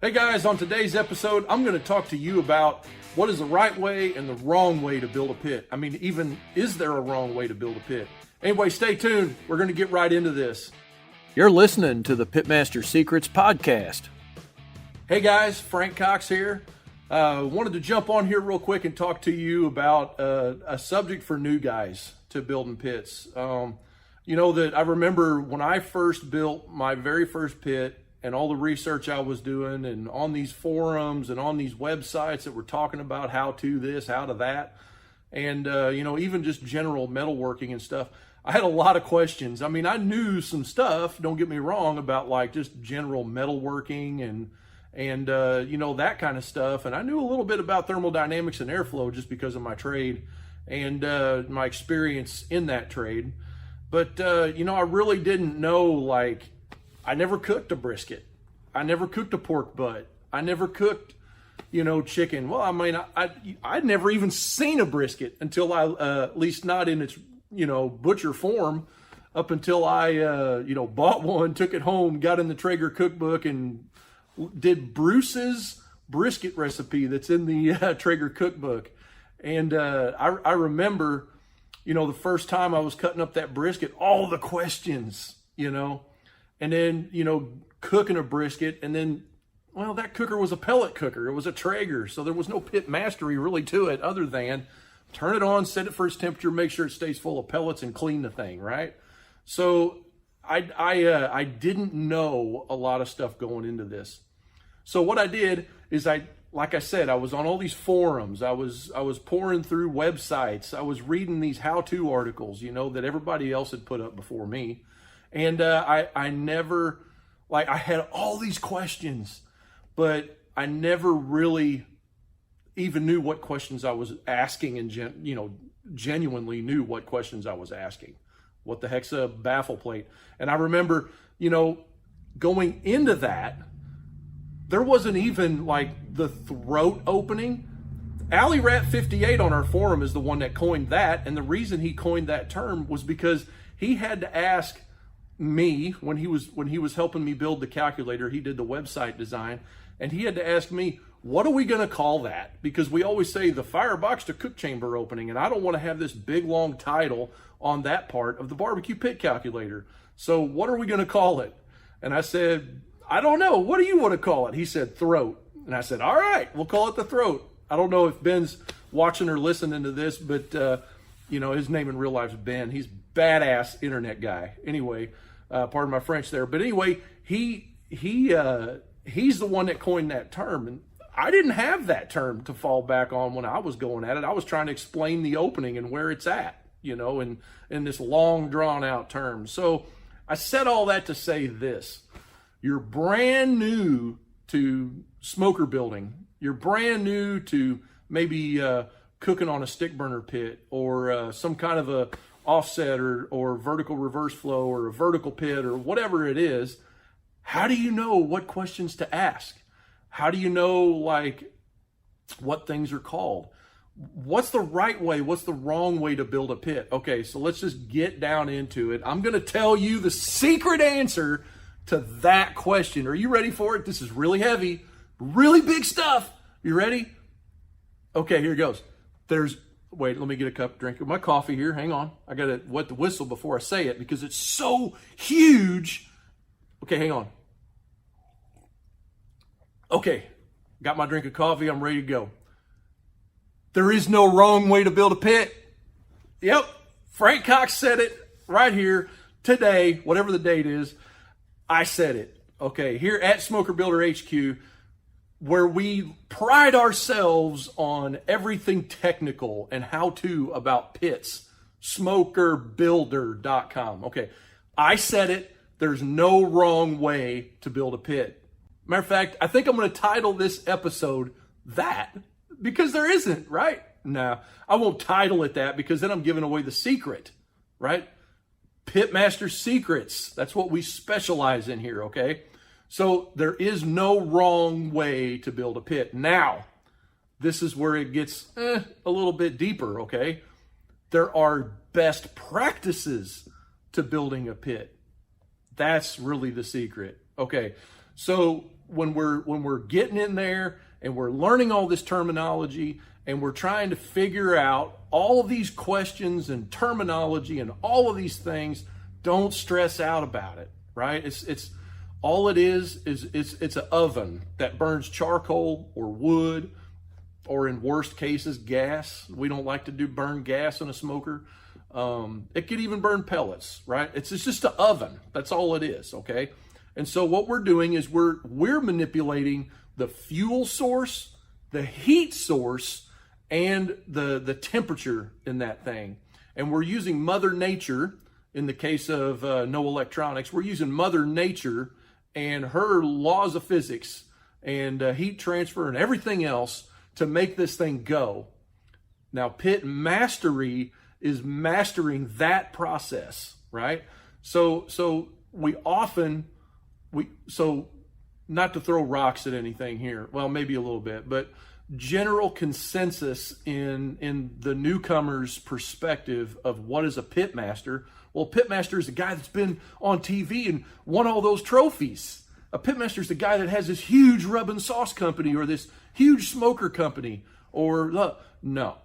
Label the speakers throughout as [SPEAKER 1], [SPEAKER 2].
[SPEAKER 1] Hey guys, on today's episode, I'm going to talk to you about what is the right way and the wrong way to build a pit. I mean, even is there a wrong way to build a pit? Anyway, stay tuned. We're going to get right into this.
[SPEAKER 2] You're listening to the PitMaster Secrets podcast.
[SPEAKER 1] Hey guys, Frank Cox here. Wanted to jump on here real quick and talk to you about a subject for new guys to building pits. You know that I remember when I first built my very first pit, and all the research I was doing and on these forums and on these websites that were talking about how to this, how to that, and you know, even just general metalworking and stuff, I had a lot of questions. I mean, I knew some stuff, don't get me wrong, about like just general metalworking and you know, that kind of stuff. And I knew a little bit about thermodynamics and airflow just because of my trade and my experience in that trade. But you know, I really didn't know, like, I never cooked a brisket. I never cooked a pork butt. I never cooked, you know, chicken. Well, I mean, I'd never even seen a brisket until at least not in its, you know, butcher form, up until I, you know, bought one, took it home, got in the Traeger cookbook and did Bruce's brisket recipe that's in the Traeger cookbook. And I remember, you know, the first time I was cutting up that brisket, all the questions, you know, and then, you know, cooking a brisket, and then, well, that cooker was a pellet cooker. It was a Traeger, so there was no pit mastery really to it other than turn it on, set it for its temperature, make sure it stays full of pellets, and clean the thing, right? So I didn't know a lot of stuff going into this. So what I did is like I said, I was on all these forums. I was pouring through websites. I was reading these how-to articles, you know, that everybody else had put up before me. And I never, like, I had all these questions, but I never really even knew what questions I was asking, and you know, genuinely knew what questions I was asking. What the heck's a baffle plate? And I remember, you know, going into that, there wasn't even like the throat opening. AlleyRat58 on our forum is the one that coined that, and the reason he coined that term was because he had to ask me when he was helping me build the calculator. He did the website design, and he had to ask me, what are we going to call that? Because we always say the firebox to cook chamber opening, and I don't want to have this big long title on that part of the barbecue pit calculator. So what are we going to call it? And I said, I don't know. What do you want to call it? He said throat. And I said, all right, we'll call it the throat. I don't know if Ben's watching or listening to this, but you know, his name in real life is Ben. He's badass internet guy. Anyway, pardon my French there, but anyway, he's the one that coined that term, and I didn't have that term to fall back on when I was going at it. I was trying to explain the opening and where it's at, you know, in this long drawn out term. So I said all that to say this: you're brand new to smoker building. You're brand new to maybe cooking on a stick burner pit, or some kind of a offset or vertical reverse flow or a vertical pit or whatever it is. How do you know what questions to ask? How do you know, like, what things are called? What's the right way? What's the wrong way to build a pit? Okay, so let's just get down into it. I'm going to tell you the secret answer to that question. Are you ready for it? This is really heavy, really big stuff. You ready? Okay, here it goes. Wait, let me get a drink of my coffee here. Hang on. I got to wet the whistle before I say it because it's so huge. Okay, hang on. Okay, got my drink of coffee. I'm ready to go. There is no wrong way to build a pit. Yep, Frank Cox said it right here today, whatever the date is. I said it. Okay, here at SmokerBuilder HQ, where we pride ourselves on everything technical and how-to about pits, SmokerBuilder.com. Okay, I said it. There's no wrong way to build a pit. Matter of fact, I think I'm going to title this episode that, because there isn't, right? No, I won't title it that because then I'm giving away the secret, right? PitMaster Secrets. That's what we specialize in here, okay? So there is no wrong way to build a pit. Now, this is where it gets a little bit deeper, okay? There are best practices to building a pit. That's really the secret. Okay, so when we're getting in there and we're learning all this terminology and we're trying to figure out all of these questions and terminology and all of these things, don't stress out about it, right? It's all it is it's an oven that burns charcoal or wood, or in worst cases, gas. We don't like to burn gas in a smoker. It could even burn pellets, right? It's just an oven. That's all it is, okay? And so what we're doing is we're manipulating the fuel source, the heat source, and the temperature in that thing. And we're using Mother Nature. In the case of no electronics, we're using Mother Nature and her laws of physics and heat transfer and everything else to make this thing go. Now, pit mastery is mastering that process, right? So not to throw rocks at anything here, well, maybe a little bit, but general consensus in the newcomer's perspective of what is a pit master. Well, a pit master is a guy that's been on TV and won all those trophies. A pit master is the guy that has this huge rub and sauce company or this huge smoker company. No.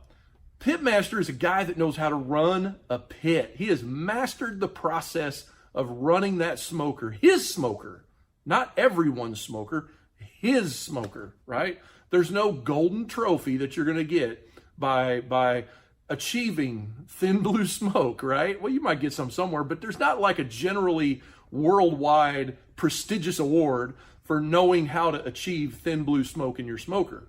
[SPEAKER 1] Pit master is a guy that knows how to run a pit. He has mastered the process of running that smoker, his smoker, not everyone's smoker, his smoker, right? There's no golden trophy that you're going to get by achieving thin blue smoke, right? Well, you might get some somewhere, but there's not like a generally worldwide prestigious award for knowing how to achieve thin blue smoke in your smoker.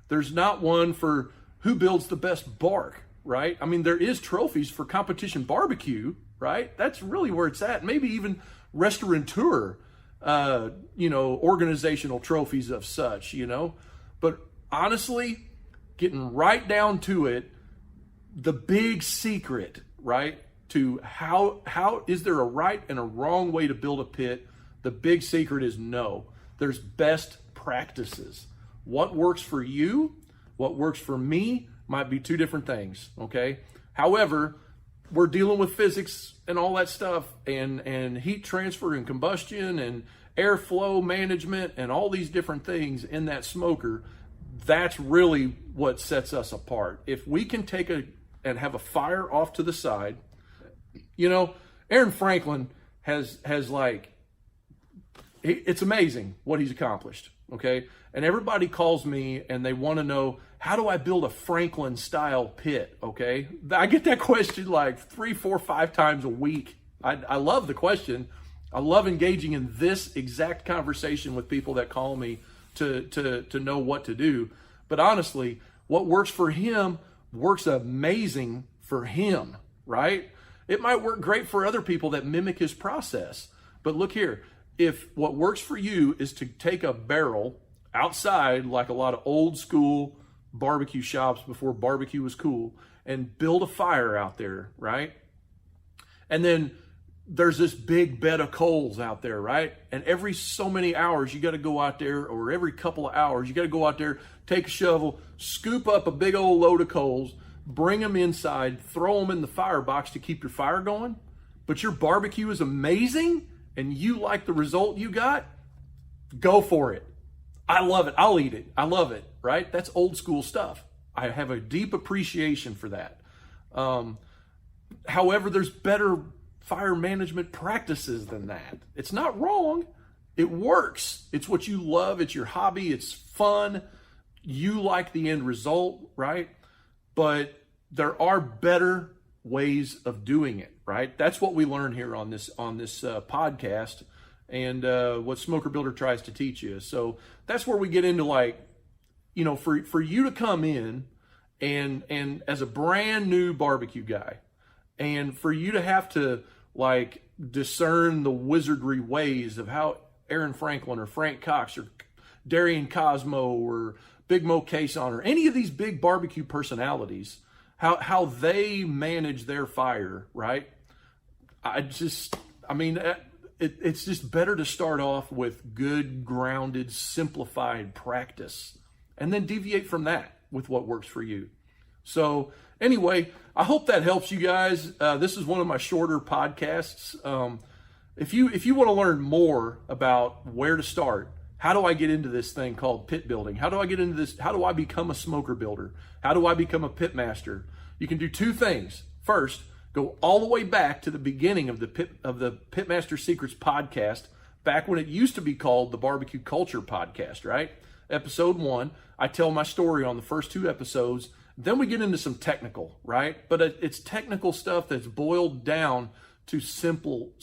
[SPEAKER 1] There's not one for who builds the best bark, right? I mean, there is trophies for competition barbecue, right? That's really where it's at. Maybe even restaurateur, organizational trophies of such, But honestly, getting right down to it, the big secret, right, to how is there a right and a wrong way to build a pit? The big secret is no. There's best practices. What works for you, what works for me might be two different things, okay? However, we're dealing with physics and all that stuff and heat transfer and combustion and airflow management and all these different things in that smoker. That's really what sets us apart. If we can take and have a fire off to the side, Aaron Franklin has it's amazing what he's accomplished, okay? And everybody calls me and they want to know, how do I build a Franklin style pit, okay? I get that question like 3, 4, 5 times a week. I love the question. I love engaging in this exact conversation with people that call me to know what to do. But honestly, what works for him works amazing for him, right? It might work great for other people that mimic his process. But look here, if what works for you is to take a barrel outside, like a lot of old school barbecue shops before barbecue was cool, and build a fire out there, right? And then there's this big bed of coals out there, right? And every so many hours, you got to go out there, or every couple of hours, you got to go out there, take a shovel, scoop up a big old load of coals, bring them inside, throw them in the firebox to keep your fire going. But your barbecue is amazing and you like the result you got, go for it. I love it. I'll eat it. I love it, right? That's old school stuff. I have a deep appreciation for that. However, there's better fire management practices than that. It's not wrong. It works. It's what you love. It's your hobby. It's fun. You like the end result, right? But there are better ways of doing it, right? That's what we learn here on this podcast, and what SmokerBuilder tries to teach you. So that's where we get into, like, for you to come in and as a brand new barbecue guy, and for you to have to like discern the wizardry ways of how Aaron Franklin or Frank Cox or Darian Cosmo or Big Mo Cason or any of these big barbecue personalities, how they manage their fire, right? It's just better to start off with good, grounded, simplified practice and then deviate from that with what works for you. So anyway, I hope that helps you guys. This is one of my shorter podcasts. If you want to learn more about where to start, how do I get into this thing called pit building? How do I get into this? How do I become a smoker builder? How do I become a pit master? You can do two things. First, go all the way back to the beginning of the PitMaster Secrets podcast, back when it used to be called the Barbecue Culture Podcast, right? Episode 1, I tell my story on the first 2 episodes. Then we get into some technical, right? But it's technical stuff that's boiled down to simple,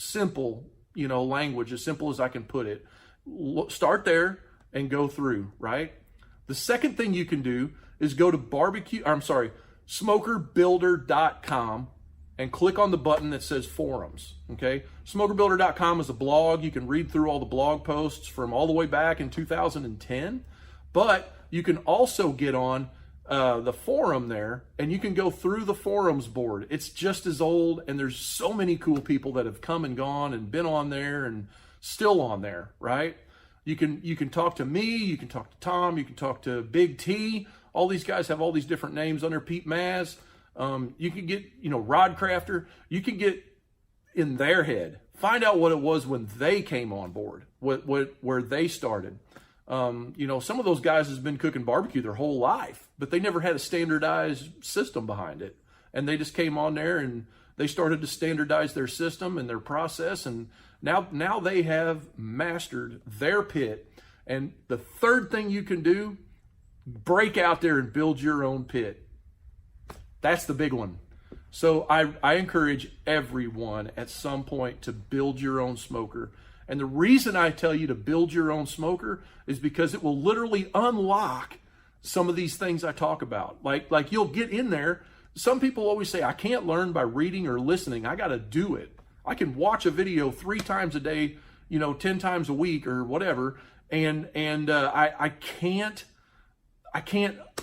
[SPEAKER 1] language, as simple as I can put it. Start there and go through, right? The second thing you can do is go to SmokerBuilder.com and click on the button that says forums, okay? SmokerBuilder.com is a blog. You can read through all the blog posts from all the way back in 2010, but you can also get on the forum there, and you can go through the forums board. It's just as old, and there's so many cool people that have come and gone and been on there and still on there, right? You can talk to me, you can talk to Tom, you can talk to Big T. All these guys have all these different names under PitMaster. You can get, Rod Crafter. You can get in their head. Find out what it was when they came on board, where they started. Some of those guys has been cooking barbecue their whole life, but they never had a standardized system behind it. And they just came on there and they started to standardize their system and their process. And now they have mastered their pit. And the third thing you can do, break out there and build your own pit. That's the big one. So I encourage everyone at some point to build your own smoker. And the reason I tell you to build your own smoker is because it will literally unlock some of these things I talk about. Like you'll get in there. Some people always say, I can't learn by reading or listening. I got to do it. I can watch a video 3 times a day, 10 times a week or whatever. And I can't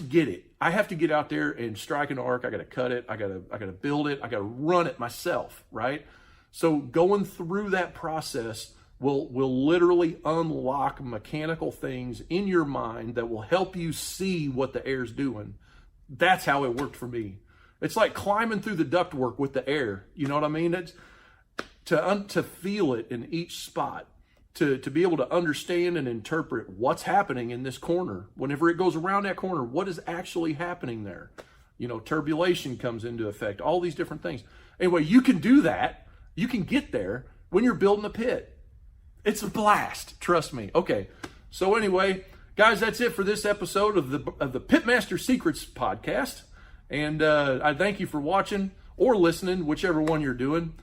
[SPEAKER 1] get it. I have to get out there and strike an arc. I got to cut it. I got to build it. I got to run it myself, right? So going through that process will literally unlock mechanical things in your mind that will help you see what the air's doing. That's how it worked for me. It's like climbing through the ductwork with the air. You know what I mean? It's to feel it in each spot. To be able to understand and interpret what's happening in this corner. Whenever it goes around that corner, what is actually happening there? Turbulation comes into effect, all these different things. Anyway, you can do that. You can get there when you're building a pit. It's a blast, trust me. Okay, so anyway, guys, that's it for this episode of the PitMaster Secrets podcast. And I thank you for watching or listening, whichever one you're doing.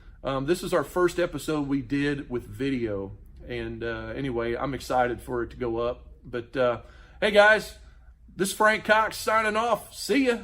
[SPEAKER 1] This is our first episode we did with video. And anyway, I'm excited for it to go up. But hey, guys, this is Frank Cox signing off. See ya.